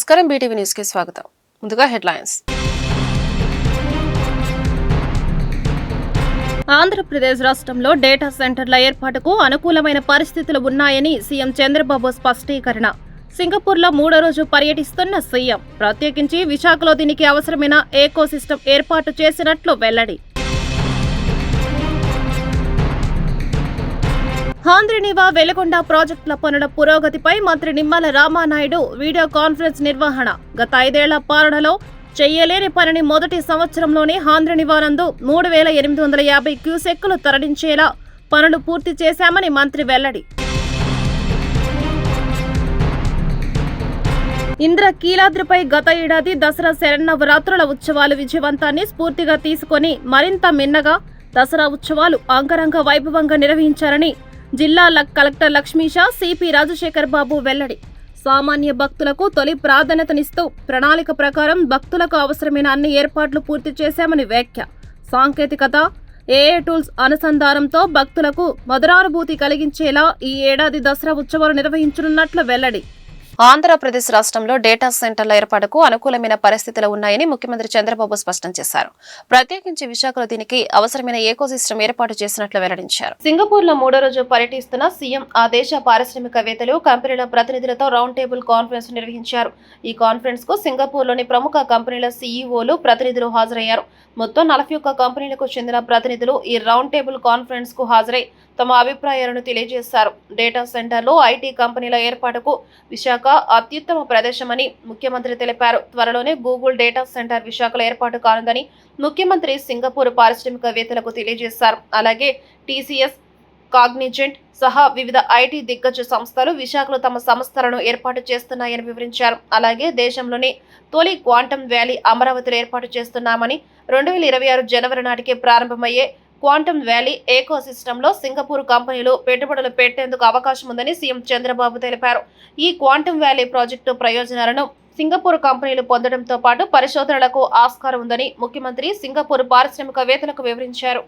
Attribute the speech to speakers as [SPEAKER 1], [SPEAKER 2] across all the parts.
[SPEAKER 1] నమస్కారం BTV news కి స్వాగతం. ముందుగా హెడ్లైన్స్. ఆంధ్రప్రదేశ్ రాష్ట్రంలో డేటా సెంటర్ల ఏర్పాటుకు అనుకూలమైన పరిస్థితులు ఉన్నాయని సీఎం చంద్రబాబు స్పష్టీకరణ. సింగపూర్లో 3వ రోజు పర్యటిస్తున్న సీఎం ప్రత్యేకించి విశాఖలో దీనికి అవసరమైన ఏకోసిస్టమ్ ఏర్పాటు చేసినట్లు వెల్లడి. ఆంధ్రనివా వెలుగొండ ప్రాజెక్టుల పనుల పురోగతిపై మంత్రి నిమ్మల రామానాయుడు వీడియో కాన్ఫరెన్స్ నిర్వహణ. గత 5 ఏళ్ల పాలనలో చెయ్యలేని పనిని మొదటి సంవత్సరంలోనే ఆంధ్రనివా నందు 3850 క్యూసెక్కులు తరలించేలా పనులు పూర్తి చేశామని మంత్రి వెల్లడి. ఇంద్రకీలాద్రిపై గత ఏడాది దసరా శరన్నవరాత్రుల ఉత్సవాలు విజయవంతాన్ని స్ఫూర్తిగా తీసుకొని మరింత మిన్నగా దసరా ఉత్సవాలు అంగరంగ వైభవంగా నిర్వహించారని జిల్లా కలెక్టర్ లక్ష్మీషా సిపి రాజశేఖర్ బాబు వెల్లడి. సామాన్య భక్తులకు తొలి ప్రాధాన్యతనిస్తూ ప్రణాళిక ప్రకారం భక్తులకు అవసరమైన అన్ని ఏర్పాట్లు పూర్తి చేశామని వ్యాఖ్య. సాంకేతికత, ఏఏ టూల్స్ అనుసంధానంతో భక్తులకు మధురానుభూతి కలిగించేలా ఈ ఏడాది దసరా ఉత్సవాలు నిర్వహించనున్నట్లు వెల్లడి. ఆంధ్రప్రదేశ్ రాష్ట్రంలో డేటా సెంటర్ల ఏర్పాటుకు అనుకూలమైన పరిస్థితులు ఉన్నాయని ముఖ్యమంత్రి చంద్రబాబు స్పష్టం చేశారు. ప్రత్యేకించి విశాఖలో దీనికి అవసరమైన ఏకోసిస్టమ్ ఏర్పాటు చేసినట్లు వెల్లడించారు. సింగపూర్ లో 3వ రోజు పర్యటిస్తున్న సీఎం ఆ దేశ పారిశ్రామికవేత్తలు, కంపెనీల ప్రతినిధులతో రౌండ్ టేబుల్ కాన్ఫరెన్స్ నిర్వహించారు. ఈ కాన్ఫరెన్స్ కు సింగపూర్ లోని ప్రముఖ కంపెనీల సీఈఓలు, ప్రతినిధులు హాజరయ్యారు. మొత్తం 41 కంపెనీలకు చెందిన ప్రతినిధులు ఈ రౌండ్ టేబుల్ కాన్ఫరెన్స్ కు హాజరై తమ అభిప్రాయాలను తెలియజేశారు. డేటా సెంటర్లో ఐటీ కంపెనీల ఏర్పాటుకు విశాఖ అత్యుత్తమ ప్రదేశమని ముఖ్యమంత్రి తెలిపారు. త్వరలోనే గూగుల్ డేటా సెంటర్ విశాఖలో ఏర్పాటు కానుందని ముఖ్యమంత్రి సింగపూర్ పారిశ్రామికవేత్తలకు తెలియజేశారు. అలాగే టీసీఎస్, కాగ్నిజెంట్ సహా వివిధ ఐటీ దిగ్గజ సంస్థలు విశాఖలో తమ సంస్థలను ఏర్పాటు చేస్తున్నాయని వివరించారు. అలాగే దేశంలోని తొలి క్వాంటమ్ వ్యాలీ అమరావతిలో ఏర్పాటు చేస్తున్నామని, 2026 జనవరి నాటికి ప్రారంభమయ్యే క్వాంటమ్ వ్యాలీ ఏకోసిస్టంలో సింగపూర్ కంపెనీలు పెట్టుబడులు పెట్టేందుకు అవకాశం ఉందని సీఎం చంద్రబాబు తెలిపారు. ఈ క్వాంటమ్ వ్యాలీ ప్రాజెక్టు ప్రయోజనాలను సింగపూర్ కంపెనీలు పొందడంతో పాటు పరిశోధనలకు ఆస్కారం ఉందని ముఖ్యమంత్రి సింగపూర్ పారిశ్రామికవేత్తలకు వివరించారు.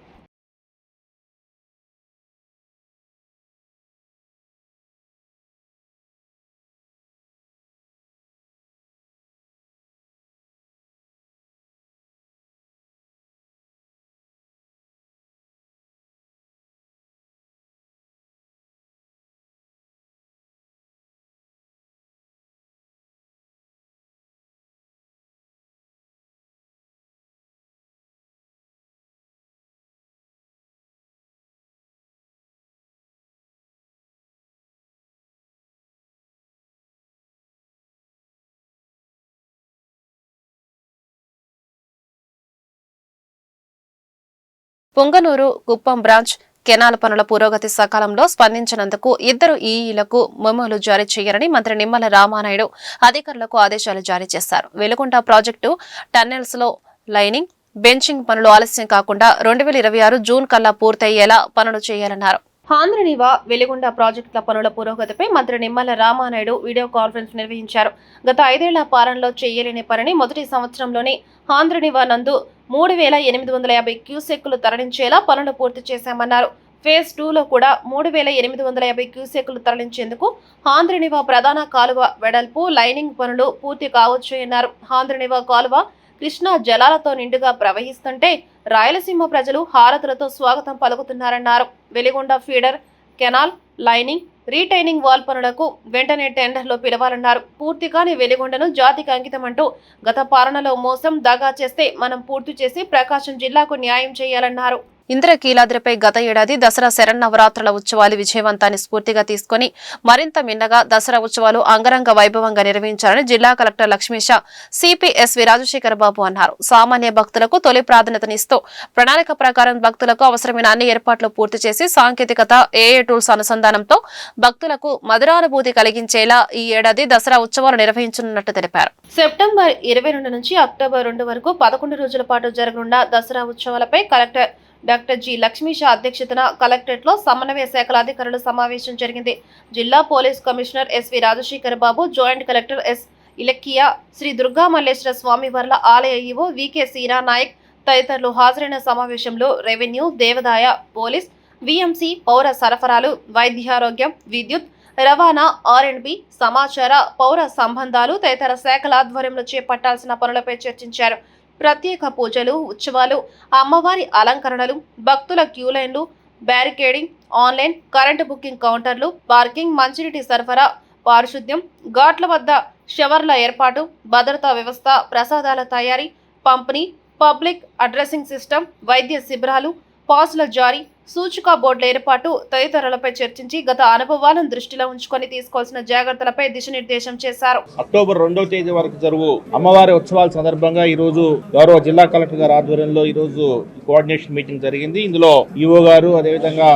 [SPEAKER 1] పొంగనూరు కుప్పం బ్రాంచ్ కెనాల్ పనుల పురోగతి సకాలంలో స్పందించినందుకు 2 ఈఈలకు మెమోలు జారీ చేయాలని మంత్రి నిమ్మల రామానాయుడు అధికారులకు ఆదేశాలు జారీ చేశారు. వెలుగొండ ప్రాజెక్టు టన్నెల్స్ లో లైనింగ్, బెంచింగ్ పనులు ఆలస్యం కాకుండా 2026 జూన్ కల్లా పూర్తయ్యేలా పనులు చేయాలన్నారు. ఆంధ్రనివా వెలుగొండ ప్రాజెక్టుల పనుల పురోగతిపై మంత్రి నిమ్మల రామానాయుడు వీడియో కాన్ఫరెన్స్ నిర్వహించారు. గత 5 ఏళ్ల పాలనలో చేయలేని పనిని మొదటి సంవత్సరంలోనే ఆంధ్రనివా నందు 3850 క్యూసెక్కులు తరలించేలా పనులు పూర్తి చేశామన్నారు. ఫేజ్ 2లో కూడా 3850 క్యూసెక్కులు తరలించేందుకు ఆంధ్రనివా ప్రధాన కాలువ వెడల్పు, లైనింగ్ పనులు పూర్తి కావచ్చున్నారు. ఆంధ్రనివా కాలువ కృష్ణా జలాలతో నిండుగా ప్రవహిస్తుంటే రాయలసీమ ప్రజలు హారతులతో స్వాగతం పలుకుతున్నారన్నారు. Veligonda feeder canal lining, retaining wall పనులకు వెంటనే టెండర్లో పిలవాలన్నారు. పూర్తి కాని వెలిగొండను జాతికి అంకితమంటూ గత పాలనలో మోసం, దగా చేస్తే మనం పూర్తి చేసి ప్రకాశం జిల్లాకు న్యాయం చేయాలన్నారు. ఇంద్రకీలాద్రిపై గత ఏడాది దసరా శరన్నవరాత్రుల ఉత్సవాలు విజయవంతాన్ని స్ఫూర్తిగా తీసుకుని మరింత మిన్నగా దసరా ఉత్సవాలు అంగరంగ వైభవంగా నిర్వహించాలని జిల్లా కలెక్టర్ లక్ష్మీషా సిపిఎస్వి రాజశేఖర్ బాబు అన్నారు. సామాన్య భక్తులకు తొలి ప్రాధాన్యతనిస్తూ ప్రణాళిక ప్రకారం భక్తులకు అవసరమైన అన్ని ఏర్పాట్లు పూర్తి చేసి సాంకేతికత, ఏఏ టూల్స్ అనుసంధానంతో భక్తులకు మధురానుభూతి కలిగించేలా ఈ ఏడాది దసరా ఉత్సవాలు నిర్వహించనున్నట్టు తెలిపారు. సెప్టెంబర్ 22 నుంచి అక్టోబర్ 2 వరకు 11 రోజుల పాటు జరగనున్న దసరా ఉత్సవాలపై కలెక్టర్ డాక్టర్ జి లక్ష్మీషా అధ్యక్షతన కలెక్టరేట్లో సమన్వయ శాఖల అధికారుల సమావేశం జరిగింది. జిల్లా police commissioner SV Rajasekhar Babu, joint collector S Ilakkiya, Sri Durga Malleswara స్వామివార్ల ఆలయ ఈవో వికే సీనా నాయక్ తదితరులు హాజరైన సమావేశంలో రెవెన్యూ, దేవాదాయ, పోలీస్, విఎంసి, పౌర సరఫరాలు, వైద్యారోగ్యం, విద్యుత్, రవాణా, R&B, సమాచార, పౌర సంబంధాలు తదితర శాఖల ఆధ్వర్యంలో చేపట్టాల్సిన పనులపై చర్చించారు. ప్రత్యేక పూజలు, ఉత్సవాలు, అమ్మవారి అలంకరణలు, భక్తుల క్యూలైన్లు, బ్యారికేడింగ్, ఆన్లైన్ కరెంటు బుకింగ్ కౌంటర్లు, పార్కింగ్, మంచినీటి సరఫరా, పారిశుద్ధ్యం, ఘాట్ల వద్ద షవర్ల ఏర్పాటు, భద్రతా వ్యవస్థ, ప్రసాదాల తయారీ, పంపిణీ, పబ్లిక్ అడ్రసింగ్ సిస్టమ్, వైద్య శిబిరాలు, పాసుల జారీ, సూచికా బోర్డుల ఏర్పాటు తదితరులపై చర్చించి గత అనుభవాలను దృష్టిలో ఉంచుకొని తీసుకోవాల్సిన జాగ్రత్తలపై దిశానిర్దేశం చేశారు.
[SPEAKER 2] అక్టోబర్ 2వ తేదీ వరకు జరుగు అమ్మవారి ఉత్సవాల సందర్భంగా ఈ రోజు గౌరవ జిల్లా కలెక్టర్ గారి ఆధ్వర్యంలో ఈ రోజు కోఆర్డినేషన్ మీటింగ్ జరిగింది. ఇందులో ఈఓ గారు, అదేవిధంగా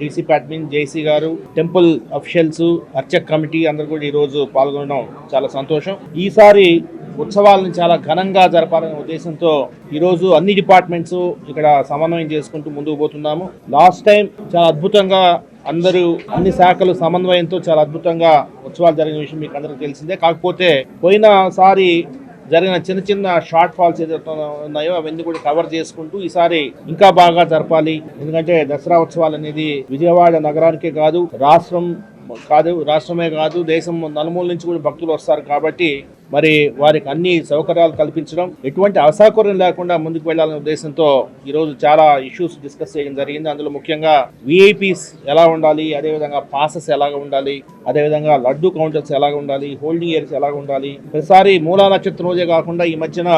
[SPEAKER 2] డీసీపీ అడ్మిన్, జేసీ గారు, టెంపుల్ అఫీషియల్స్, అర్చక కమిటీ అందరూ కూడా ఈ రోజు పాల్గొనడం చాలా సంతోషం. ఈసారి ఉత్సవాలను చాలా ఘనంగా జరపాలనే ఉద్దేశంతో ఈరోజు అన్ని డిపార్ట్మెంట్స్ ఇక్కడ సమన్వయం చేసుకుంటూ ముందుకు పోతున్నాము. లాస్ట్ టైం చాలా అద్భుతంగా అందరూ అన్ని శాఖలు సమన్వయంతో చాలా అద్భుతంగా ఉత్సవాలు జరిగిన విషయం మీకు అందరికీ తెలిసిందే. కాకపోతే పోయినసారి జరిగిన చిన్న చిన్న షార్ట్ ఫాల్స్ ఏదైతే ఉన్నాయో అవన్నీ కూడా కవర్ చేసుకుంటూ ఈసారి ఇంకా బాగా జరపాలి. ఎందుకంటే దసరా ఉత్సవాలు అనేది విజయవాడ నగరానికే కాదు, రాష్ట్రమే కాదు, దేశం నలుమూల నుంచి కూడా భక్తులు వస్తారు. కాబట్టి మరి వారికి అన్ని సౌకర్యాలు కల్పించడం, ఎటువంటి అసౌకర్యం లేకుండా ముందుకు వెళ్లాలనే ఉద్దేశంతో ఈరోజు చాలా ఇష్యూస్ డిస్కస్ చేయడం జరిగింది. అందులో ముఖ్యంగా విఐపీస్ ఎలా ఉండాలి, అదేవిధంగా పాసెస్ ఎలాగ ఉండాలి, అదేవిధంగా లడ్డు కౌంటర్స్ ఎలాగ ఉండాలి, హోల్డింగ్ ఏరియాస్ ఎలాగ ఉండాలి. ప్రతిసారి మూలా నక్షత్రం రోజే కాకుండా ఈ మధ్యన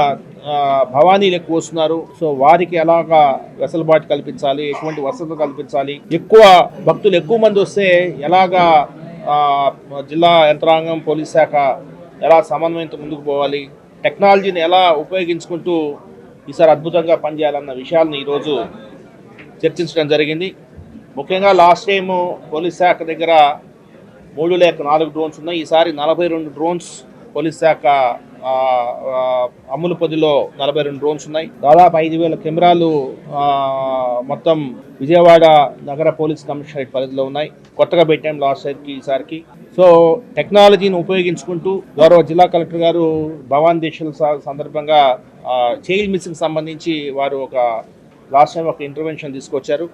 [SPEAKER 2] భవానీలు ఎక్కువ వస్తున్నారు. సో వారికి ఎలాగా వెసులుబాటు కల్పించాలి, ఎటువంటి వసతులు కల్పించాలి, ఎక్కువ భక్తులు ఎక్కువ మంది వస్తే ఎలాగా జిల్లా యంత్రాంగం, పోలీస్ శాఖ ఎలా సమన్వయంతో ముందుకు పోవాలి, టెక్నాలజీని ఎలా ఉపయోగించుకుంటూ ఈసారి అద్భుతంగా పనిచేయాలన్న విషయాలను ఈరోజు చర్చించడం జరిగింది. ముఖ్యంగా లాస్ట్ టైము పోలీస్ శాఖ దగ్గర 3 లేక 4 డ్రోన్స్ ఉన్నాయి. ఈసారి 42 డ్రోన్స్ పోలీస్ శాఖ అమ్ముల పొదిలో 42 డ్రోన్స్ ఉన్నాయి. దాదాపు 5,000 కెమెరాలు మొత్తం విజయవాడ నగర పోలీస్ కమిషనరేట్ పరిధిలో ఉన్నాయి. కొత్తగా పెట్టాం లాస్ట్ ఇయర్కి ఈసారికి. సో టెక్నాలజీని ఉపయోగించుకుంటూ గౌరవ జిల్లా కలెక్టర్ గారు భవానీ దీక్షల సందర్భంగా చైల్డ్ మిస్సింగ్ సంబంధించి వారు లాస్ట్ టైం ఒక ఇంటర్వెన్షన్ తీసుకొచ్చారు.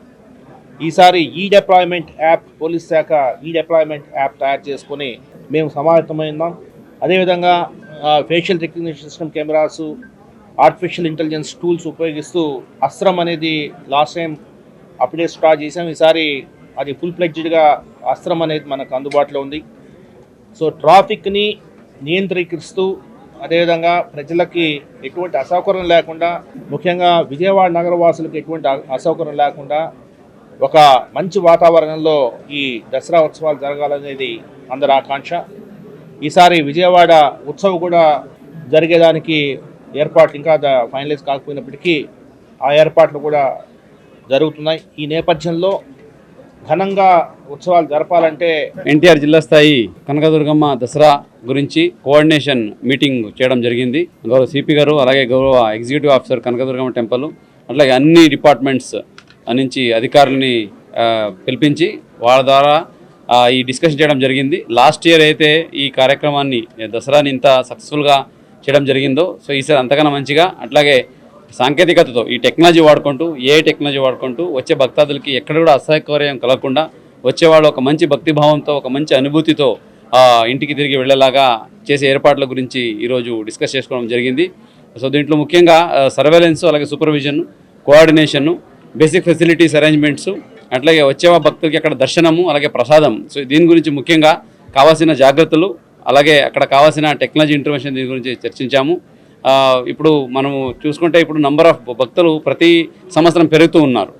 [SPEAKER 2] ఈసారి డిప్లాయ్మెంట్ యాప్, పోలీస్ శాఖ డిప్లాయ్మెంట్ యాప్ తయారు చేసుకుని మేము సమాయత్తమైందాం. అదేవిధంగా facial recognition system, cameras, artificial intelligence tools ఉపయోగిస్తూ అస్త్రం అనేది లాస్ట్ టైం అప్పుడే స్టార్ట్ చేసాం. ఈసారి అది ఫుల్ ఫ్లెడ్జ్డ్గా అస్త్రం అనేది మనకు అందుబాటులో ఉంది. సో ట్రాఫిక్ని నియంత్రీకరిస్తూ, అదేవిధంగా ప్రజలకి ఎటువంటి అసౌకర్యం లేకుండా, ముఖ్యంగా విజయవాడ నగరవాసులకు ఎటువంటి అసౌకర్యం లేకుండా ఒక మంచి వాతావరణంలో ఈ దసరా ఉత్సవాలు జరగాలనేది అందరి ఆకాంక్ష. ఈసారి విజయవాడ ఉత్సవం కూడా జరిగేదానికి ఏర్పాట్లు ఇంకా ఫైనలైజ్ కాకపోయినప్పటికీ ఆ ఏర్పాట్లు కూడా జరుగుతున్నాయి. ఈ నేపథ్యంలో ఘనంగా ఉత్సవాలు జరపాలంటే
[SPEAKER 3] ఎన్టీఆర్ జిల్లా స్థాయి కనకదుర్గమ్మ దసరా గురించి కోఆర్డినేషన్ మీటింగ్ చేయడం జరిగింది. గౌరవ సిపి గారు, అలాగే గౌరవ ఎగ్జిక్యూటివ్ ఆఫీసర్ కనకదుర్గమ్మ టెంపుల్, అట్లాగే అన్ని డిపార్ట్మెంట్స్ నుంచి అధికారులని పిలిపించి వాళ్ళ ద్వారా ఈ డిస్కషన్ చేయడం జరిగింది. లాస్ట్ ఇయర్ అయితే ఈ కార్యక్రమాన్ని, దసరాని ఇంత సక్సెస్ఫుల్గా చేయడం జరిగిందో, సో ఈసారి అంతకన్నా మంచిగా, అట్లాగే సాంకేతికతతో ఈ టెక్నాలజీ వాడుకుంటూ, టెక్నాలజీ వాడుకుంటూ వచ్చే భక్తాదులకి ఎక్కడ కూడా అసౌకర్యం కలగకుండా వచ్చేవాళ్ళు ఒక మంచి భక్తిభావంతో, ఒక మంచి అనుభూతితో ఇంటికి తిరిగి వెళ్ళేలాగా చేసే ఏర్పాట్ల గురించి ఈరోజు డిస్కస్ చేసుకోవడం జరిగింది. సో దీంట్లో ముఖ్యంగా సర్వేలెన్స్, అలాగే supervision, coordination, basic facilities arrangements, అట్లాగే వచ్చేవా భక్తులకి అక్కడ దర్శనము, అలాగే ప్రసాదం. సో దీని గురించి ముఖ్యంగా కావాల్సిన జాగ్రత్తలు, అలాగే అక్కడ కావాల్సిన టెక్నాలజీ ఇంటర్వెన్షన్ దీని గురించి చర్చించాము. ఇప్పుడు మనము చూసుకుంటే ఇప్పుడు నంబర్ ఆఫ్ భక్తులు ప్రతి సంవత్సరం పెరుగుతూ ఉన్నారు.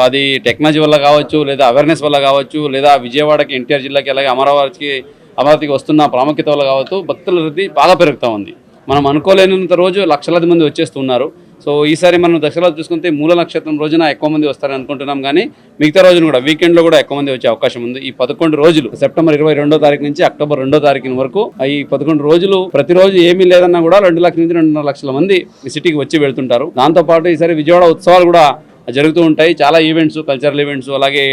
[SPEAKER 3] అది టెక్నాలజీ వల్ల కావచ్చు, లేదా అవేర్నెస్ వల్ల కావచ్చు, లేదా విజయవాడకి, ఎన్టీఆర్ జిల్లాకి, అలాగే అమరావతికి వస్తున్న ప్రాముఖ్యత వల్ల కావచ్చు, భక్తుల రద్దీ బాగా పెరుగుతూ ఉంది. మనం అనుకోలేనంత రోజు లక్షలాది మంది వచ్చేస్తున్నారు. సో ఈసారి మనం దసరా చూసుకుంటే మూల నక్షత్రం రోజున ఎక్కువ మంది వస్తారని అనుకుంటున్నాం, కానీ మిగతా రోజున కూడా వీకెండ్లో కూడా ఎక్కువ మంది వచ్చే అవకాశం ఉంది. ఈ 11 రోజులు సెప్టెంబర్ 22వ తారీఖు నుంచి అక్టోబర్ 2వ తారీఖు వరకు ఈ 11 రోజులు ప్రతిరోజు ఏమీ లేదన్నా కూడా 2 లక్షల నుంచి 2.5 లక్షల మంది ఈ సిటీకి వచ్చి వెళ్తుంటారు. దాంతోపాటు ఈసారి విజయవాడ ఉత్సవాలు కూడా జరుగుతూ ఉంటాయి. చాలా ఈవెంట్స్, కల్చరల్ ఈవెంట్స్, అలాగే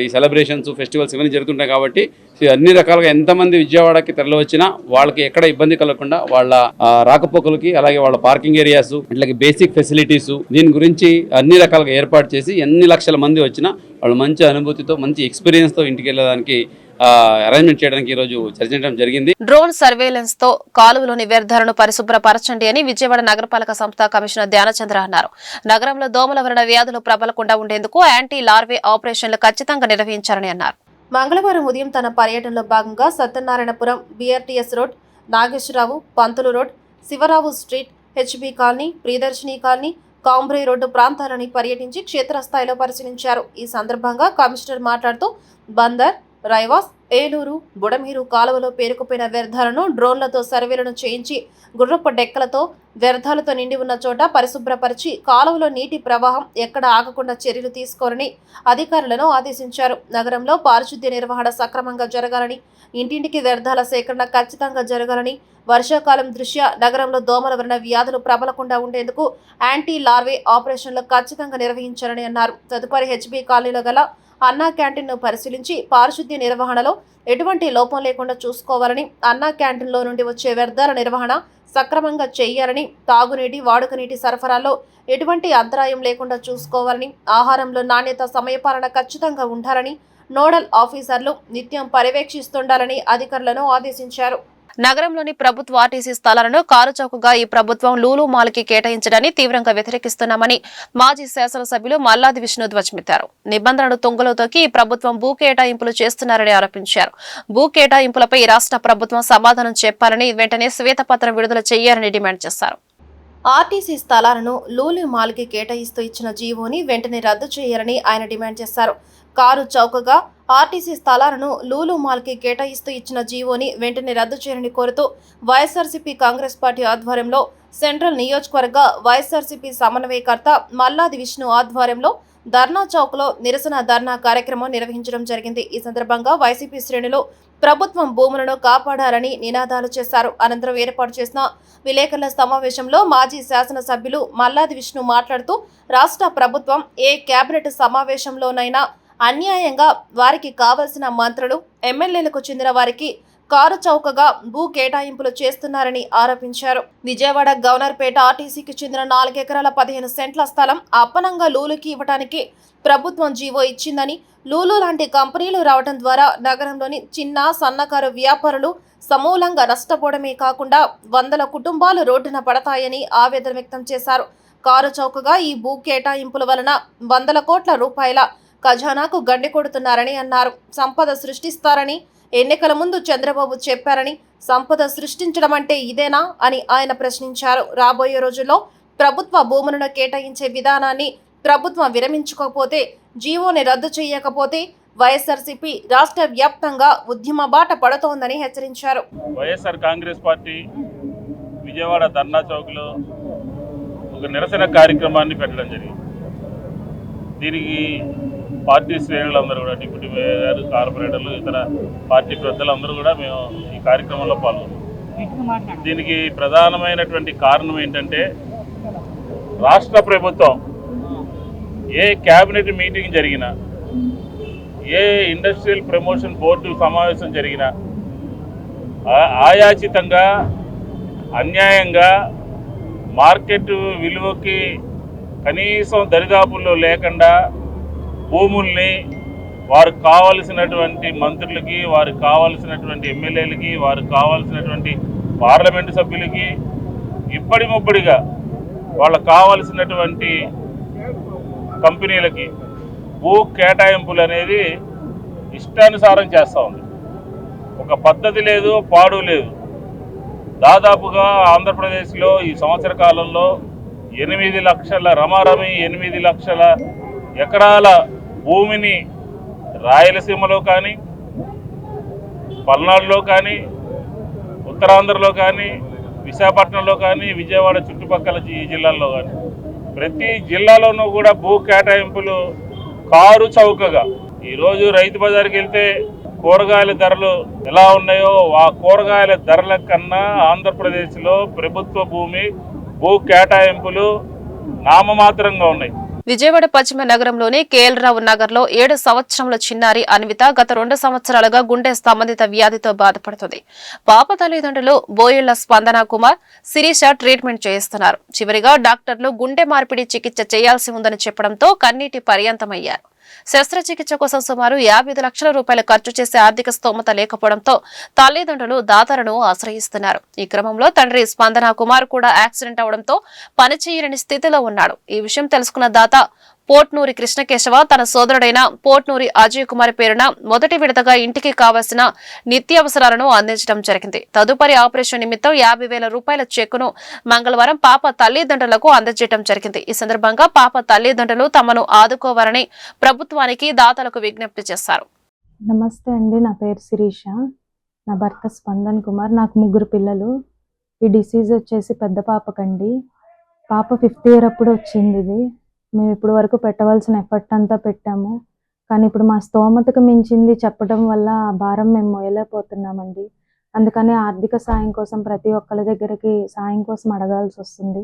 [SPEAKER 3] ఈ సెలబ్రేషన్స్, ఫెస్టివల్స్ ఇవన్నీ జరుగుతుంటాయి. కాబట్టి అన్ని రకాలుగా ఎంతమంది విజయవాడకి తరలి వచ్చినా వాళ్ళకి ఎక్కడ ఇబ్బంది కలగకుండా వాళ్ళ రాకపోకలకి, అలాగే వాళ్ళ పార్కింగ్ ఏరియాస్, ఇట్లాగే బేసిక్ ఫెసిలిటీస్, దీని గురించి అన్ని రకాలుగా ఏర్పాటు చేసి ఎన్ని లక్షల మంది వచ్చినా వాళ్ళు మంచి అనుభూతితో, మంచి ఎక్స్పీరియన్స్తో ఇంటికి వెళ్ళడానికి అరేంజ్మెంట్ చేయడానికి ఈరోజు చర్చించడం జరిగింది.
[SPEAKER 1] డ్రోన్ సర్వేలెన్స్ తో కాలువలోని వ్యర్థాలను పరిశుభ్రపరచండి అని విజయవాడ నగరపాలక సంస్థ కమిషనర్ ధ్యానచంద్ర అన్నారు. నగరంలో దోమల వలన వ్యాధులు ప్రబలకుండా ఉండేందుకు యాంటీ లార్వే ఆపరేషన్లు ఖచ్చితంగా నిర్వహించాలని అన్నారు. మంగళవారం ఉదయం తన పర్యటనలో భాగంగా Satyanarayanapuram, BRTS road, Nageswararao, Pantulu road, Sivarao street, HB colony, Priyadarshini colony, Kambre road ప్రాంతాలని పర్యటించి క్షేత్రస్థాయిలో పరిశీలించారు. ఈ సందర్భంగా కమిషనర్ మాట్లాడుతూ బందర్, రైవాస్, ఏలూరు, బుడమీరు కాలువలో పేరుకుపోయిన వ్యర్థాలను డ్రోన్లతో సర్వేలను చేయించి గుర్రపు డెక్కలతో వ్యర్థాలతో నిండి ఉన్న చోట పరిశుభ్రపరిచి కాలువలో నీటి ప్రవాహం ఎక్కడ ఆగకుండా చర్యలు తీసుకోవాలని అధికారులను ఆదేశించారు. నగరంలో పారిశుద్ధ్య నిర్వహణ సక్రమంగా జరగాలని, ఇంటింటికి వ్యర్థాల సేకరణ ఖచ్చితంగా జరగాలని, వర్షాకాలం దృష్ట్యా నగరంలో దోమల వలన వ్యాధులు ప్రబలకుండా ఉండేందుకు యాంటీ లార్వే ఆపరేషన్లు ఖచ్చితంగా నిర్వహించాలని అన్నారు. తదుపరి హెచ్బీ కాలనీలో గల అన్నా క్యాంటీన్ను పరిశీలించి పారిశుద్ధ్య నిర్వహణలో ఎటువంటి లోపం లేకుండా చూసుకోవాలని, అన్నా క్యాంటీన్లో నుండి వచ్చే వ్యర్థాల నిర్వహణ సక్రమంగా చేయాలని, తాగునీటి, వాడుక నీటి సరఫరాలో ఎటువంటి అంతరాయం లేకుండా చూసుకోవాలని, ఆహారంలో నాణ్యత, సమయపాలన ఖచ్చితంగా ఉండాలని నోడల్ ఆఫీసర్లు నిత్యం పర్యవేక్షిస్తుండాలని అధికారులను ఆదేశించారు. నగరంలోని ప్రభుత్వ ఆర్టీసీ స్థలాలను కారు చౌకగా ఈ ప్రభుత్వం లూలు మాల్కి కేటాయించడాన్ని తీవ్రంగా వ్యతిరేకిస్తున్నామని మాజీ శాసనసభ్యులు మల్లాది విష్ణు ధ్వజమెత్తారు. నిబంధనలు తుంగలో తొక్కి ఈ ప్రభుత్వం భూ కేటాయింపులు చేస్తున్నారని ఆరోపించారు. భూ కేటాయింపులపై రాష్ట్ర ప్రభుత్వం సమాధానం చెప్పాలని, వెంటనే శ్వేతపత్రం విడుదల చేయాలని డిమాండ్ చేశారు. ఆర్టీసీ స్థలాలను లూలు మాల్కి కేటాయిస్తూ ఇచ్చిన జీవోని వెంటనే రద్దు చేయాలని ఆయన డిమాండ్ చేశారు. కారు చౌకగా ఆర్టీసీ స్థలాలను లూలు మాల్కి కేటాయిస్తూ ఇచ్చిన జీవోని వెంటనే రద్దు చేయాలని కోరుతూ వైఎస్ఆర్సీపీ కాంగ్రెస్ పార్టీ ఆధ్వర్యంలో సెంట్రల్ నియోజకవర్గ వైఎస్ఆర్సీపీ సమన్వయకర్త మల్లాది విష్ణు ఆధ్వర్యంలో ధర్నా చౌక్లో నిరసన ధర్నా కార్యక్రమం నిర్వహించడం జరిగింది. ఈ సందర్భంగా వైసీపీ శ్రేణులు ప్రభుత్వం భూములను కాపాడాలని నినాదాలు చేశారు. అనంతరం ఏర్పాటు చేసిన విలేకరుల సమావేశంలో మాజీ శాసనసభ్యులు మల్లాది విష్ణు మాట్లాడుతూ రాష్ట్ర ప్రభుత్వం ఏ కేబినెట్ సమావేశంలోనైనా అన్యాయంగా వారికి కావలసిన మంత్రులు, ఎమ్మెల్యేలకు చెందిన వారికి కారు చౌకగా భూ కేటాయింపులు చేస్తున్నారని ఆరోపించారు. విజయవాడ గవర్నర్పేట ఆర్టీసీకి చెందిన 4 ఎకరాల 15 సెంట్ల స్థలం అప్పనంగా లూలుకి ఇవ్వడానికి ప్రభుత్వం జీవో ఇచ్చిందని, లూలు లాంటి కంపెనీలు రావడం ద్వారా నగరంలోని చిన్న, సన్నకారు వ్యాపారులు సమూలంగా నష్టపోవడమే కాకుండా 100 కుటుంబాలు రోడ్డున పడతాయని ఆవేదన వ్యక్తం చేశారు. కారు చౌకగా ఈ భూ కేటాయింపుల వలన 100 కోట్ల రూపాయల ఖజానాకు గండి కొడుతున్నారని అన్నారు. సంపద సృష్టిస్తారని ఎన్నికల ముందు చంద్రబాబు చెప్పారని, సంపద సృష్టించడం అంటే ఇదేనా అని ఆయన ప్రశ్నించారు. రాబోయే రోజుల్లో ప్రభుత్వ భూములను కేటాయించే విధానాన్ని ప్రభుత్వం విరమించుకోకపోతే, జీవోని రద్దు చేయకపోతే వైఎస్ఆర్సీపీ రాష్ట్ర వ్యాప్తంగా ఉద్యమ బాట పడుతోందని హెచ్చరించారు.
[SPEAKER 4] వైఎస్ఆర్ కాంగ్రెస్ పార్టీ విజయవాడ ధర్నా చౌక్లో ఒక నిరసన కార్యక్రమాన్ని పెట్టడం జరిగింది. దీనికి పార్టీ శ్రేణులందరూ కూడా, డిప్యూటీ మేయర్, కార్పొరేటర్లు, ఇతర పార్టీ పెద్దలందరూ కూడా మేము ఈ కార్యక్రమంలో పాల్గొన్నాం. దీనికి ప్రధానమైనటువంటి కారణం ఏంటంటే, రాష్ట్ర ప్రభుత్వం ఏ క్యాబినెట్ మీటింగ్ జరిగినా, ఏ ఇండస్ట్రియల్ ప్రమోషన్ బోర్డు సమావేశం జరిగినా ఆయాచితంగా, అన్యాయంగా, మార్కెట్ విలువకి కనీసం దరిదాపుల్లో లేకుండా భూముల్ని వారికి కావలసినటువంటి మంత్రులకి, వారికి కావాల్సినటువంటి ఎమ్మెల్యేలకి, వారికి కావాల్సినటువంటి పార్లమెంటు సభ్యులకి ఇప్పటి ముప్పటిగా వాళ్ళకు కావాల్సినటువంటి కంపెనీలకి భూ కేటాయింపులు అనేది ఇష్టానుసారం చేస్తూ ఉంది. ఒక పద్ధతి లేదు, పాడు లేదు. దాదాపుగా ఆంధ్రప్రదేశ్లో ఈ సంవత్సర కాలంలో 8 లక్షల రమారమి 8 లక్షల ఎకరాల భూమిని రాయలసీమలో కానీ, పల్నాడులో కానీ, ఉత్తరాంధ్రలో కానీ, విశాఖపట్నంలో కానీ, విజయవాడ చుట్టుపక్కల జిల్లాల్లో కానీ ప్రతి జిల్లాలోనూ కూడా భూ కేటాయింపులు కారు చౌకగా. ఈరోజు రైతు బజార్కి వెళ్తే కూరగాయల ధరలు ఎలా ఉన్నాయో ఆ కూరగాయల ధరల కన్నా ఆంధ్రప్రదేశ్లో ప్రభుత్వ భూ కేటాయింపులు నామమాత్రంగా ఉన్నాయి.
[SPEAKER 1] విజయవాడ పశ్చిమ నగరంలోని కేఎల్ రావు నగర్ లో 7 సంవత్సరముల చిన్నారి అన్విత గత 2 సంవత్సరాలుగా గుండె సంబంధిత వ్యాధితో బాధపడుతుంది. పాప తల్లిదండ్రులు బోయిళ్ల స్పందన కుమార్, శిరీష ట్రీట్మెంట్ చేయిస్తున్నారు. చివరిగా డాక్టర్లు గుండె మార్పిడి చికిత్స చేయాల్సి ఉందని చెప్పడంతో కన్నీటి పర్యంతమయ్యారు. శస్త్రచికిత్స కోసం సుమారు 55 లక్షల రూపాయలు ఖర్చు చేసే ఆర్థిక స్తోమత లేకపోవడంతో తల్లిదండ్రులు దాతలను ఆశ్రయిస్తున్నారు. ఈ క్రమంలో తండ్రి స్పందన కుమార్ కూడా యాక్సిడెంట్ అవడంతో పనిచేయని స్థితిలో ఉన్నాడు. ఈ విషయం తెలుసుకున్న దాత పోట్నూరి కృష్ణకేశవ తన సోదరుడైన పోట్నూరి అజయ్ కుమార్ పేరున మొదటి విడతగా ఇంటికి కావలసిన నిత్యావసరాలను అందించడం జరిగింది. తదుపరి ఆపరేషన్ నిమిత్తం 50,000 రూపాయల చెక్కును మంగళవారం పాప తల్లిదండ్రులకు అందజేయడం జరిగింది. ఈ సందర్భంగా పాప తల్లిదండ్రులు తమను ఆదుకోవాలని ప్రభుత్వానికి దాతలకు విజ్ఞప్తి చేశారు.
[SPEAKER 5] నమస్తే అండి, నా పేరు శిరీష. నా భర్త స్పందన్ కుమార్. నాకు 3 పిల్లలు. ఈ డిసీజ్ వచ్చేసి పెద్ద పాపకండి. పాప 5th ఇయర్ అప్పుడు వచ్చింది ఇది. మేము ఇప్పుడు వరకు పెట్టవలసిన ఎఫర్ట్ అంతా పెట్టాము. కానీ ఇప్పుడు మా స్తోమతకు మించింది చెప్పడం వల్ల ఆ భారం మేము మోయలేకపోతున్నామండి. అందుకని ఆర్థిక సాయం కోసం ప్రతి ఒక్కరి దగ్గరికి సాయం కోసం అడగాల్సి వస్తుంది.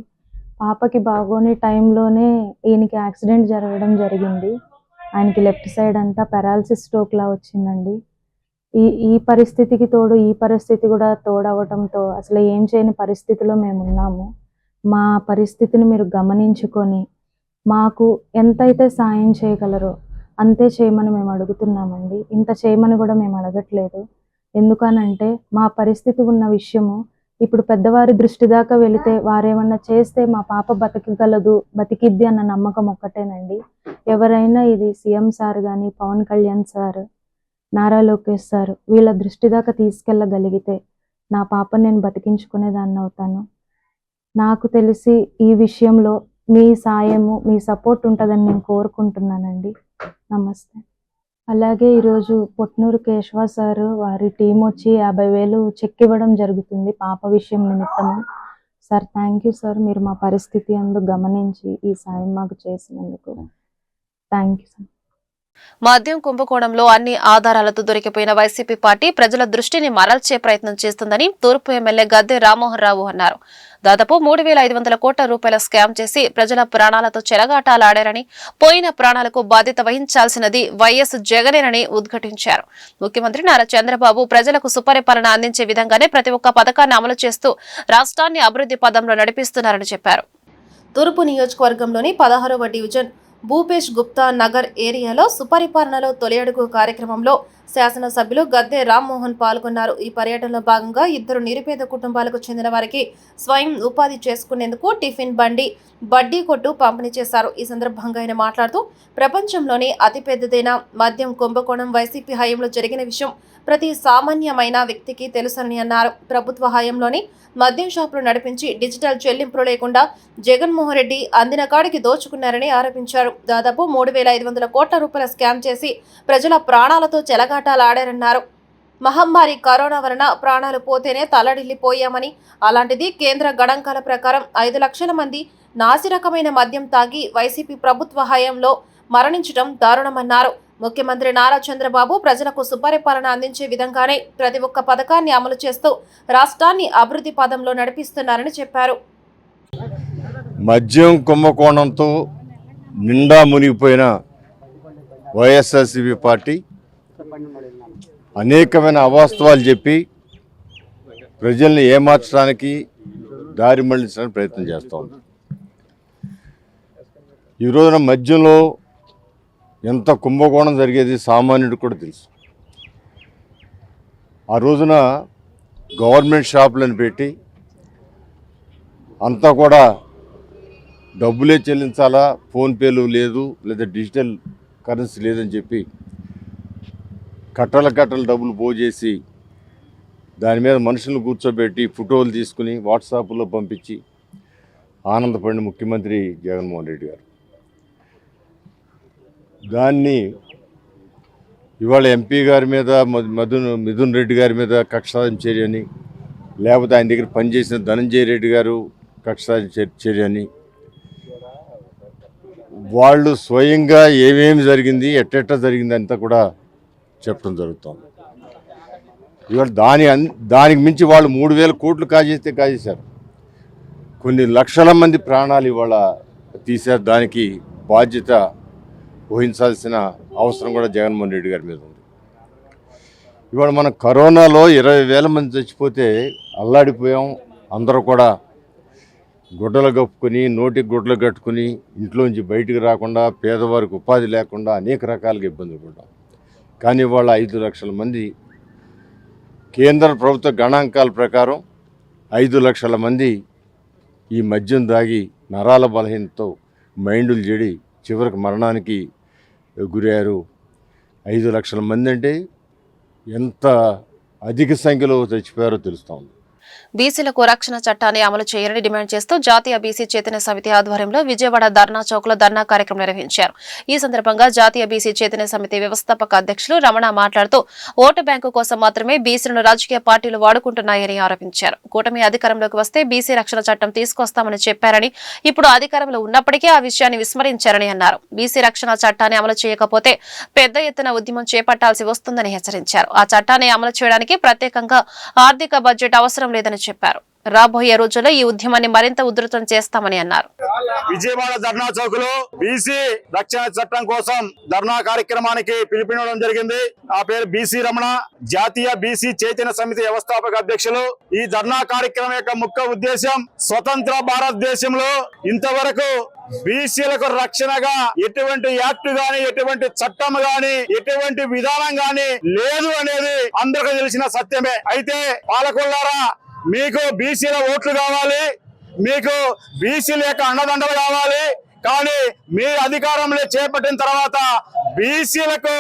[SPEAKER 5] పాపకి బాగోని టైంలోనే ఈయనకి యాక్సిడెంట్ జరగడం జరిగింది. ఆయనకి లెఫ్ట్ సైడ్ అంతా పెరాలసిస్ స్ట్రోక్లా వచ్చిందండి. ఈ పరిస్థితికి తోడు ఈ పరిస్థితి కూడా తోడవడంతో అసలు ఏం చేయని పరిస్థితిలో మేము ఉన్నాము. మా పరిస్థితిని మీరు గమనించుకొని మాకు ఎంతైతే సాయం చేయగలరో అంతే చేయమని మేము అడుగుతున్నామండి. ఇంత చేయమని కూడా మేము అడగట్లేదు. ఎందుకనంటే మా పరిస్థితి ఉన్న విషయము ఇప్పుడు పెద్దవారి దృష్టి దాకా వెళితే వారేమన్నా చేస్తే మా పాప బతికిద్ది అన్న నమ్మకం ఒక్కటేనండి. ఎవరైనా ఇది సీఎం సార్ కానీ, పవన్ కళ్యాణ్ సార్, నారా లోకేష్ సార్ వీళ్ళ దృష్టి దాకా తీసుకెళ్ళగలిగితే నా పాపను నేను బతికించుకునేదాన్ని అవుతాను. నాకు తెలిసి ఈ విషయంలో మీ సాయము, మీ సపోర్ట్ ఉంటుందని నేను కోరుకుంటున్నానండి. నమస్తే. అలాగే ఈరోజు పొట్నూరు కేశవ సార్ వారి టీం వచ్చి 50,000 చెక్ ఇవ్వడం జరుగుతుంది పాప విషయం నిమిత్తము. సార్ థ్యాంక్ యూ సార్, మీరు మా పరిస్థితి అందు గమనించి ఈ సాయం మాకు చేసినందుకు థ్యాంక్ యూ సార్.
[SPEAKER 1] మద్యం కుంభకోణంలో అన్ని ఆధారాలతో దొరికిపోయిన వైసీపీ పార్టీ ప్రజల దృష్టిని మరల్చే ప్రయత్నం చేస్తుందని తూర్పు ఎమ్మెల్యే గద్దె రామ్మోహన్ రావు అన్నారు. దాదాపు 3,500 కోట్ల రూపాయల స్కామ్ చేసి ప్రజల ప్రాణాలతో చెలగాటాలాడారని, పోయిన ప్రాణాలకు బాధ్యత వహించాల్సినది వైఎస్ జగనేనని ఉద్ఘాటించారు. ముఖ్యమంత్రి నారా చంద్రబాబు ప్రజలకు సుపరిపాలన అందించే విధంగానే ప్రతి ఒక్క పథకాన్ని అమలు చేస్తూ రాష్ట్రాన్ని అభివృద్ధి పదంలో నడిపిస్తున్నారని చెప్పారు. తూర్పు నియోజకవర్గంలోని 16వ డివిజన్ భూపేష్ గుప్తా నగర్ ఏరియాలో సుపరిపాలనలో తొలి అడుగు కార్యక్రమంలో శాసనసభ్యులు గద్దె రామ్మోహన్ పాల్గొన్నారు. ఈ పర్యటనలో భాగంగా 2 నిరుపేద కుటుంబాలకు చెందిన వారికి స్వయం ఉపాధి చేసుకునేందుకు టిఫిన్ బండి, బడ్డీ కొట్టు పంపిణీ చేశారు. ఈ సందర్భంగా ఆయన మాట్లాడుతూ ప్రపంచంలోనే అతిపెద్దదైన మద్యం కుంభకోణం వైసీపీ హయాంలో జరిగిన విషయం ప్రతి సామాన్యమైన వ్యక్తికి తెలుసని అన్నారు. ప్రభుత్వ హయాంలోని మద్యం షాపులు నడిపించి డిజిటల్ చెల్లింపులు లేకుండా జగన్మోహన్ రెడ్డి అందిన కాడికి దోచుకున్నారని ఆరోపించారు. దాదాపు 3,500 కోట్ల రూపాయల స్కామ్ చేసి ప్రజల ప్రాణాలతో చెలగాటాలాడారన్నారు. మహమ్మారి కరోనా వలన ప్రాణాలు పోతేనే తల్లడిల్లిపోయామని, అలాంటిది కేంద్ర గణాంకాల ప్రకారం 5 లక్షల మంది నాసిరకమైన మద్యం తాగి వైసీపీ ప్రభుత్వ హయాంలో మరణించడం దారుణమన్నారు. ముఖ్యమంత్రి నారా చంద్రబాబు ప్రజలకు సుపరిపాలన అందించే విధంగానే ప్రతి ఒక్క పథకాన్ని అమలు చేస్తూ రాష్ట్రాన్ని అభివృద్ధి పదంలో నడిపిస్తున్నారని చెప్పారు.
[SPEAKER 6] మద్యం కుంభకోణంతో నిండా మునిగిపోయిన వైఎస్ఆర్సీపీ పార్టీ అనేకమైన అవాస్తవాలు చెప్పి ప్రజల్ని ఏమార్చడానికి, దారి మళ్లించడానికి ప్రయత్నం చేస్తూ ఉంది. ఈ రోజున మద్యంలో ఎంత కుంభకోణం జరిగేది సామాన్యుడికి కూడా తెలుసు. ఆ రోజున గవర్నమెంట్ షాపులను పెట్టి అంతా కూడా డబ్బులే చెల్లించాలా, ఫోన్పేలు లేదు, లేదా డిజిటల్ కరెన్సీ లేదని చెప్పి కట్టల డబ్బులు పోజేసి దాని మీద మనుషులను కూర్చోబెట్టి ఫోటోలు తీసుకుని వాట్సాప్లో పంపించి ఆనందపడిన ముఖ్యమంత్రి జగన్మోహన్ రెడ్డి గారు దాన్ని ఇవాళ ఎంపీ గారి మీద మిథున్ రెడ్డి గారి మీద కక్ష సాధింపు చర్యని, లేకపోతే ఆయన దగ్గర పనిచేసిన ధనంజయ రెడ్డి గారు కక్ష సాధింపు చర్యని, వాళ్ళు స్వయంగా ఏమేమి జరిగింది, ఎట్టెట్ట జరిగింది అంతా కూడా చెప్పడం జరుగుతుంది. ఇవాళ దానికి మించి వాళ్ళు 3,000 కోట్లు కాజేశారు. కొన్ని లక్షల మంది ప్రాణాలు ఇవాళ తీశారు. దానికి బాధ్యత వహించాల్సిన అవసరం కూడా జగన్మోహన్ రెడ్డి గారి మీద ఉంది. ఇవాళ మనం కరోనాలో 20,000 మంది చచ్చిపోతే అల్లాడిపోయాం. అందరూ కూడా గుడ్డలు కప్పుకొని నోటికి గుడ్డలు కట్టుకుని ఇంట్లోంచి బయటికి రాకుండా పేదవారికి ఉపాధి లేకుండా అనేక రకాలుగా ఇబ్బందులు పడ్డాం. కానీ వాళ్ళ 5 లక్షల మంది కేంద్ర ప్రభుత్వ గణాంకాల ప్రకారం 5 లక్షల మంది ఈ మద్యం దాగి నరాల బలహీనతో మైండులు చెడి చివరికి మరణానికి గురయ్యారు. 5 లక్షల మంది అంటే ఎంత అధిక సంఖ్యలో చచ్చిపోయారో తెలుస్తూ ఉంది.
[SPEAKER 1] బీసీలకు రక్షణ చట్టాన్ని అమలు చేయాలని డిమాండ్ చేస్తూ జాతీయ బీసీ చైతన్య సమితి ఆధ్వర్యంలో విజయవాడ ధర్నా చౌక్ లో ధర్నా కార్యక్రమం నిర్వహించారు. ఈ సందర్భంగా జాతీయ బీసీ చైతన్య సమితి వ్యవస్థాపక అధ్యక్షులు రమణ మాట్లాడుతూ ఓటు బ్యాంకు కోసం మాత్రమే బీసీలను రాజకీయ పార్టీలు వాడుకుంటున్నాయని ఆరోపించారు. కూటమి అధికారంలోకి వస్తే బీసీ రక్షణ చట్టం తీసుకొస్తామని చెప్పారని, ఇప్పుడు అధికారంలో ఉన్నప్పటికీ ఆ విషయాన్ని విస్మరించారని అన్నారు. బీసీ రక్షణ చట్టాన్ని అమలు చేయకపోతే పెద్ద ఎత్తున ఉద్యమం చేపట్టాల్సి వస్తుందని హెచ్చరించారు. ఆ చట్టాన్ని అమలు చేయడానికి ప్రత్యేకంగా ఆర్థిక బడ్జెట్ అవసరం లేదని చెప్పారు. రాబోయే రోజుల్లో ఈ ఉద్యమాన్ని మరింత ఉధృతం చేస్తామని అన్నారు.
[SPEAKER 7] విజయవాడ ధర్నా చౌక్ లో బీసీ రక్షణ చట్టం కోసం ధర్నా కార్యక్రమానికి పిలుపునివ్వడం జరిగింది. ఆ పేరు బీసీ రమణ, జాతీయ బీసీ చైతన్య సమితి వ్యవస్థాపక అధ్యక్షులు. ఈ ధర్నా కార్యక్రమం యొక్క ముఖ్య ఉద్దేశం, స్వతంత్ర భారతదేశంలో ఇంతవరకు బీసీలకు రక్షణగా ఎటువంటి యాక్ట్ గాని, ఎటువంటి చట్టం గాని, ఎటువంటి విధానం గాని లేదు అనేది అందరికీ తెలిసిన సత్యమే. అయితే పాలకులారా, మీకు బీసీల ఓట్లు కావాలి, మీకు బీసీల యొక్క అండదండలు కావాలి. కానీ మీ అధికారంలో చేపట్టిన తర్వాత బీసీలకు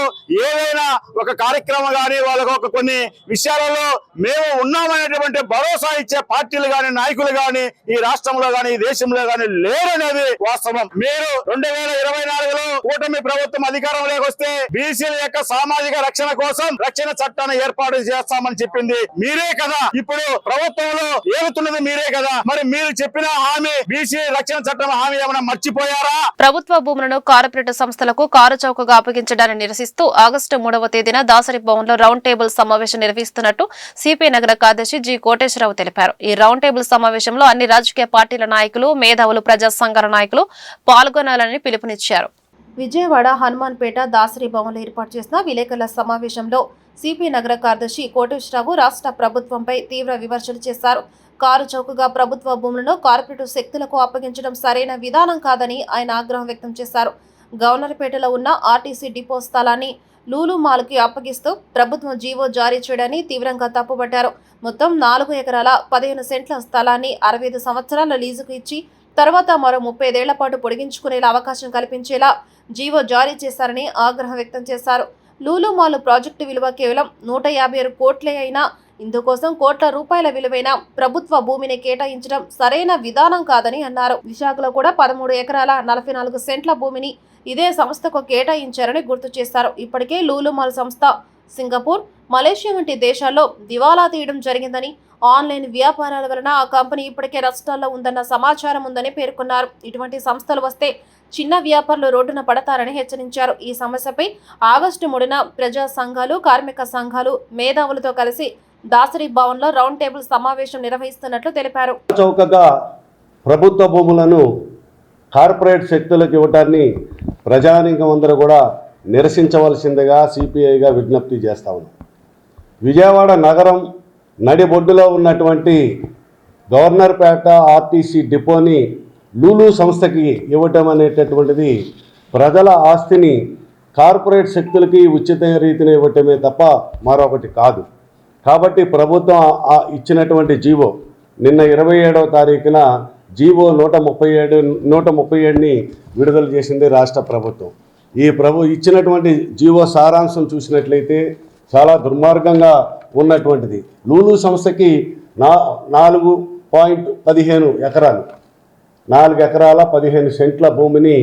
[SPEAKER 7] ఏదైనా ఒక కార్యక్రమం కానీ, వాళ్ళకు ఒక కొన్ని విషయాలలో మేము ఉన్నామనేటువంటి భరోసా ఇచ్చే పార్టీలు గాని, నాయకులు గాని ఈ రాష్ట్రంలో గాని, ఈ దేశంలో గాని లేరనేది వాస్తవం. మీరు 2024లో కూటమి ప్రభుత్వం అధికారంలోకి వస్తే బీసీల యొక్క సామాజిక రక్షణ కోసం రక్షణ చట్టాన్ని ఏర్పాటు చేస్తామని చెప్పింది మీరే కదా. ఇప్పుడు ప్రభుత్వంలో ఏలుతున్నది మీరే కదా. మరి మీరు చెప్పిన హామీ, బీసీ రక్షణ చట్టం హామీ ఏమైనా మర్చిపోయారా?
[SPEAKER 1] ప్రభుత్వ భూములను కార్పొరేట్ సంస్థలకు కారు చౌకగా అప్పగించడాన్ని నిరసిస్తూ ఆగస్టు 3వ తేదీన దాసరి భవన్ లో రౌండ్ టేబుల్ సమావేశం నిర్వహిస్తున్నట్టు సిపిఐ నగర కార్యదర్శి జి కోటేశ్వరరావు తెలిపారు. ఈ రౌండ్ టేబుల్ సమావేశంలో అన్ని రాజకీయ పార్టీల నాయకులు, మేధావులు, ప్రజా సంఘాల నాయకులు పాల్గొనాలని పిలుపునిచ్చారు. విజయవాడ హనుమాన్పేట దాసరి భవన్ లో ఏర్పాటు చేసిన విలేకరుల సమావేశంలో సిపిఐ నగర కార్యదర్శి కోటేశ్వరరావు రాష్ట్ర ప్రభుత్వంపై తీవ్ర విమర్శలు చేశారు. కారు చౌకగా ప్రభుత్వ భూములను కార్పొరేట్ శక్తులకు అప్పగించడం సరైన విధానం కాదని ఆయన ఆగ్రహం వ్యక్తం చేశారు. గవర్నర్పేటలో ఉన్న ఆర్టీసీ డిపో స్థలాన్ని లూలు మాల్కి అప్పగిస్తూ ప్రభుత్వం జీవో జారీ చేయడాన్ని తీవ్రంగా తప్పుపట్టారు. మొత్తం 4 ఎకరాల 15 సెంట్ల స్థలాన్ని 65 సంవత్సరాల లీజుకు ఇచ్చి తర్వాత మరో 35 ఏళ్ల పాటు పొడిగించుకునేలా అవకాశం కల్పించేలా జీవో జారీ చేశారని ఆగ్రహం వ్యక్తం చేశారు. లూలు మాల్ ప్రాజెక్టు విలువ కేవలం 156 కోట్లే అయినా ఇందుకోసం కోట్ల రూపాయల విలువైన ప్రభుత్వ భూమిని కేటాయించడం సరైన విధానం కాదని అన్నారు. విశాఖలో కూడా 13 ఎకరాల 44 సెంట్ల భూమిని ఇదే సంస్థకు కేటాయించారని గుర్తు చేశారు. ఇప్పటికే లూలు మాల్ సంస్థ సింగపూర్, మలేషియా వంటి దేశాల్లో దివాలా తీయడం జరిగిందని, ఆన్లైన్ వ్యాపారాల వలన ఆ కంపెనీ ఇప్పటికే నష్టాల్లో ఉందన్న సమాచారం ఉందని పేర్కొన్నారు. ఇటువంటి సంస్థలు వస్తే చిన్న వ్యాపారులు రోడ్డున పడతారని హెచ్చరించారు. ఈ సమస్యపై ఆగస్టు 3న ప్రజా సంఘాలు, కార్మిక సంఘాలు, మేధావులతో కలిసి దాసరి భవన్ లో రౌండ్ టేబుల్ సమావేశం నిర్వహిస్తున్నట్లు తెలిపారు.
[SPEAKER 8] చౌకగా ప్రభుత్వ భూములను కార్పొరేట్ శక్తులకు ఇవ్వటాన్ని ప్రజానీకం అందరూ కూడా నిరసించవలసిందిగా సిపిఐగా విజ్ఞప్తి చేస్తా ఉన్నాం. విజయవాడ నగరం నడిబొడ్డులో ఉన్నటువంటి గవర్నర్పేట ఆర్టీసీ డిపోని లూలు సంస్థకి ఇవ్వటం అనేటటువంటిది ప్రజల ఆస్తిని కార్పొరేట్ శక్తులకి ఉచిత రీతిని ఇవ్వటమే తప్ప మరొకటి కాదు. కాబట్టి ప్రభుత్వం ఇచ్చినటువంటి జీవో నిన్న 27వ తారీఖున జీవో 137ని విడుదల చేసింది రాష్ట్ర ప్రభుత్వం. ఈ ఇచ్చినటువంటి జీవో సారాంశం చూసినట్లయితే చాలా దుర్మార్గంగా ఉన్నటువంటిది. లూలు సంస్థకి 4.15 ఎకరాలు, 4 ఎకరాల 15 సెంట్ల భూమిని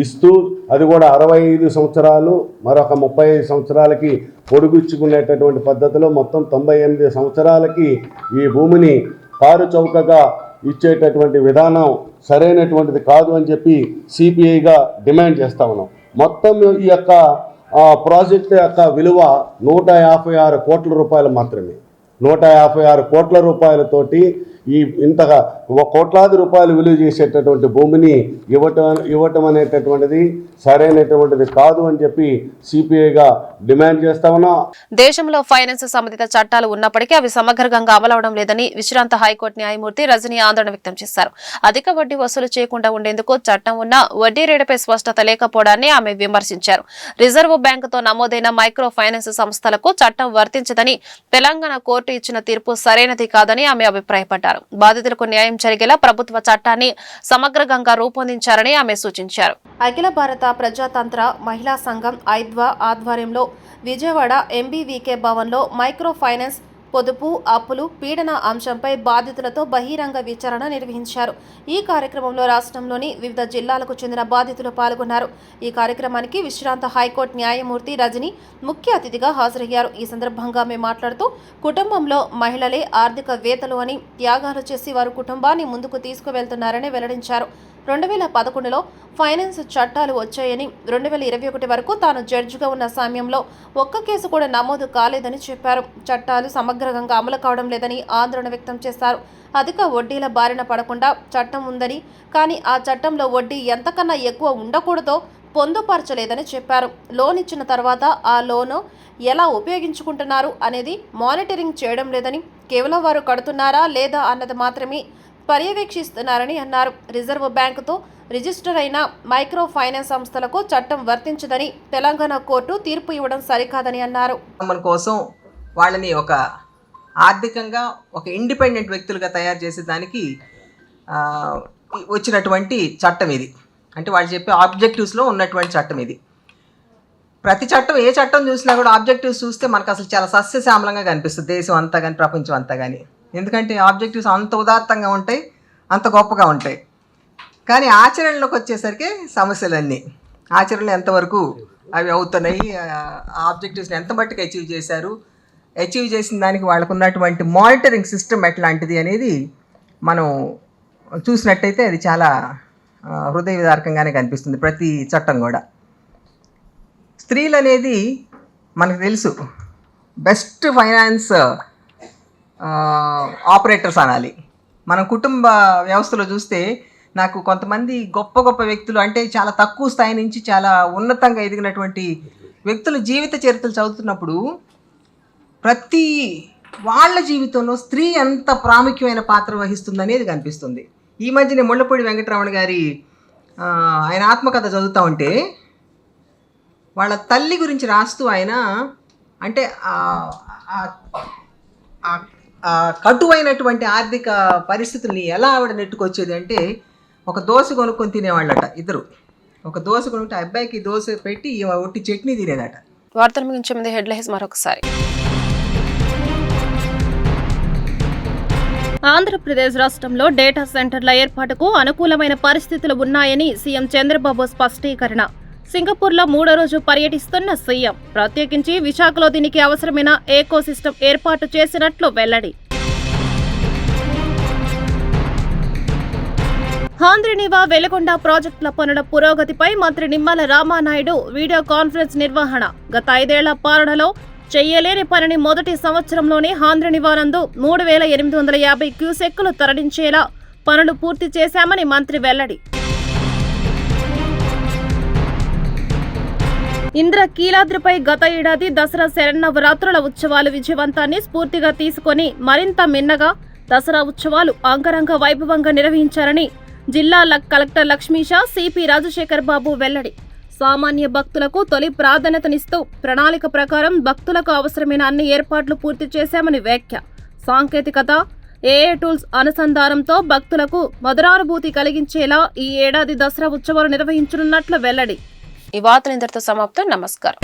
[SPEAKER 8] ఇస్తూ, అది కూడా 65 సంవత్సరాలు మరొక 35 సంవత్సరాలకి పొడిగించుకునేటటువంటి పద్ధతిలో మొత్తం 98 సంవత్సరాలకి ఈ భూమిని కారు చౌకగా ఇచ్చేటటువంటి విధానం సరైనటువంటిది కాదు అని చెప్పి సిపిఐగా డిమాండ్ చేస్తా ఉన్నాం. మొత్తం ఈ యొక్క ప్రాజెక్టు యొక్క విలువ 156 కోట్ల రూపాయలు మాత్రమే. 156 కోట్ల రూపాయలతోటి ఇంతగా కోట్లాది రూపాయలు విలువ చేసేటటువంటి భూమిని ఇవ్వటం అనేటటువంటిది సరైనటువంటిది కాదు అని చెప్పి సిపిఐగా డిమాండ్ చేస్తా ఉన్నాం.
[SPEAKER 1] దేశంలో ఫైనాన్స్ సంబంధిత చట్టాలు ఉన్నప్పటికీ అవి సమగ్రంగా అమలవడం లేదని విశ్రాంత హైకోర్టు న్యాయమూర్తి రజనీ ఆందోళన వ్యక్తం చేశారు. అధిక వడ్డీ వసూలు చేయకుండా ఉండేందుకు చట్టం ఉన్నా వడ్డీ రేటుపై స్పష్టత లేకపోవడాన్ని ఆమె విమర్శించారు. రిజర్వ్ బ్యాంకుతో నమోదైన మైక్రో ఫైనాన్స్ సంస్థలకు చట్టం వర్తించదని తెలంగాణ కోర్టు ఇచ్చిన తీర్పు సరైనది కాదని ఆమె అభిప్రాయపడ్డారు. బాధితులకు న్యాయం జరిగేలా ప్రభుత్వ చట్టాన్ని సమగ్రంగా రూపొందించారని ఆమె సూచించారు. అఖిల భారత ప్రజాతంత్ర మహిళా సంఘం ఐద్వా ఆధ్వర్యంలో విజయవాడ ఎంబీవీకే భవన్లో మైక్రో ఫైనాన్స్ పొదుపు అప్పులు పీడన అంశంపై బాధితులతో బహిరంగ విచారణ నిర్వహించారు. ఈ కార్యక్రమంలో రాష్ట్రంలోని వివిధ జిల్లాలకు చెందిన బాధితులు పాల్గొన్నారు. ఈ కార్యక్రమానికి విశ్రాంత హైకోర్టు న్యాయమూర్తి రజని ముఖ్య అతిథిగా హాజరయ్యారు. ఈ సందర్భంగా ఆమె మాట్లాడుతూ కుటుంబంలో మహిళలే ఆర్థికవేత్తలు అని, త్యాగాలు చేసి వారు కుటుంబాన్ని ముందుకు తీసుకువెళ్తున్నారని వెల్లడించారు. 2011లో ఫైనాన్స్ చట్టాలు వచ్చాయని 2021 వరకు తాను జడ్జిగా ఉన్న సమయంలో ఒక్క కేసు కూడా నమోదు కాలేదని చెప్పారు. చట్టాలు సమగ్రంగా అమలు కావడం లేదని ఆందోళన వ్యక్తం చేశారు. అధిక వడ్డీల బారిన పడకుండా చట్టం ఉందని, కానీ ఆ చట్టంలో వడ్డీ ఎంతకన్నా ఎక్కువ ఉండకూడదో పొందుపరచలేదని చెప్పారు. లోన్ ఇచ్చిన తర్వాత ఆ లోను ఎలా ఉపయోగించుకుంటున్నారు అనేది మానిటరింగ్ చేయడం లేదని, కేవలం వారు కడుతున్నారా లేదా అన్నది మాత్రమే పర్యవేక్షిస్తున్నారని అన్నారు. రిజర్వ్ బ్యాంకుతో రిజిస్టర్ అయిన మైక్రో ఫైనాన్స్ సంస్థలకు చట్టం వర్తించదని తెలంగాణ కోర్టు తీర్పు ఇవ్వడం సరికాదని అన్నారు.
[SPEAKER 9] మన కోసం వాళ్ళని ఒక ఆర్థికంగా ఒక ఇండిపెండెంట్ వ్యక్తులుగా తయారు చేసేదానికి వచ్చినటువంటి చట్టం ఇది. అంటే వాళ్ళు చెప్పే ఆబ్జెక్టివ్స్లో ఉన్నటువంటి చట్టం ఇది. ప్రతి చట్టం, ఏ చట్టం చూసినా కూడా ఆబ్జెక్టివ్స్ చూస్తే మనకు అసలు చాలా సస్యశ్యామలంగా కనిపిస్తుంది, దేశం అంతా కానీ ప్రపంచం అంతా కానీ. ఎందుకంటే ఆబ్జెక్టివ్స్ అంత ఉదాత్తంగా ఉంటాయి, అంత గొప్పగా ఉంటాయి. కానీ ఆచరణలోకి వచ్చేసరికి సమస్యలన్నీ, ఆచరణలో ఎంతవరకు అవి అవుతున్నాయి, ఆబ్జెక్టివ్స్ని ఎంత మట్టుకు అచీవ్ చేశారు, అచీవ్ చేసిన దానికి వాళ్ళకు ఉన్నటువంటి మానిటరింగ్ సిస్టమ్ ఎట్లాంటిది అనేది మనం చూసినట్టయితే అది చాలా హృదయ విదారకంగానే కనిపిస్తుంది ప్రతి చట్టం కూడా. స్త్రీలు అనేది మనకు తెలుసు బెస్ట్ ఫైనాన్స్ ఆపరేటర్స్ అనాలి. మనం కుటుంబ వ్యవస్థలో చూస్తే నాకు కొంతమంది గొప్ప గొప్ప వ్యక్తులు, అంటే చాలా తక్కువ స్థాయి నుంచి చాలా ఉన్నతంగా ఎదిగినటువంటి వ్యక్తుల జీవిత చరిత్రలు చదువుతున్నప్పుడు ప్రతి వాళ్ళ జీవితంలో స్త్రీ ఎంత ప్రాముఖ్యమైన పాత్ర వహిస్తుందనేది కనిపిస్తుంది. ఈ మధ్యనే ముళ్ళపూడి వెంకటరమణ గారి ఆయన ఆత్మకథ చదువుతూ ఉంటే వాళ్ళ తల్లి గురించి రాస్తూ ఆయన అంటే కటువైనటువంటి ఆర్థిక పరిస్థితుల్ని ఎలా ఆవిడ నెట్టుకొచ్చేది అంటే, ఒక దోశ కొనుక్కొని తినేవాళ్ళట ఇద్దరు. ఒక దోశ కొనుక్కుంటే అబ్బాయికి దోశ పెట్టి ఒట్టి చట్నీ తినేదట.
[SPEAKER 1] వార్తలు ముగించే ముందు హెడ్లైన్స్ మరొకసారి. ఆంధ్రప్రదేశ్ రాష్ట్రంలో డేటా సెంటర్ల ఏర్పాటుకు అనుకూలమైన పరిస్థితులు ఉన్నాయని సీఎం చంద్రబాబు స్పష్టీకరణ. సింగపూర్లో 3వ రోజు పర్యటిస్తున్న సీఎం ప్రత్యేకించి విశాఖలో దీనికి అవసరమైన ఏకోసిస్టమ్ ఏర్పాటు చేసినట్లు వెల్లడి. హాంద్రినీవా వెలిగొండ ప్రాజెక్టుల పనుల పురోగతిపై మంత్రి నిమ్మల రామానాయుడు వీడియో కాన్ఫరెన్స్ నిర్వహణ. గత 5 ఏళ్ల పాలనలో చెయ్యలేని పనిని మొదటి సంవత్సరంలోనే హాంద్రినీవా నందు 3850 క్యూసెక్కులు తరలించేలా పనులు పూర్తి చేశామని మంత్రి వెల్లడి. ఇంద్రకీలాద్రిపై గత ఏడాది దసరా శరన్నవరాత్రుల ఉత్సవాలు విజయవంతాన్ని స్ఫూర్తిగా తీసుకొని మరింత మిన్నగా దసరా ఉత్సవాలు అంగరంగ వైభవంగా నిర్వహించారని జిల్లా కలెక్టర్ లక్ష్మీషా సిపి రాజశేఖర్ బాబు వెల్లడి. సామాన్య భక్తులకు తొలి ప్రాధాన్యతనిస్తూ ప్రణాళిక ప్రకారం భక్తులకు అవసరమైన అన్ని ఏర్పాట్లు పూర్తి చేశామని వ్యాఖ్య. సాంకేతికత, ఏఏ టూల్స్ అనుసంధానంతో భక్తులకు మధురానుభూతి కలిగించేలా ఈ ఏడాది దసరా ఉత్సవాలు నిర్వహించనున్నట్లు వెల్లడి. ఈ వార్తలు ఇంతటితో సమాప్తం. నమస్కారం.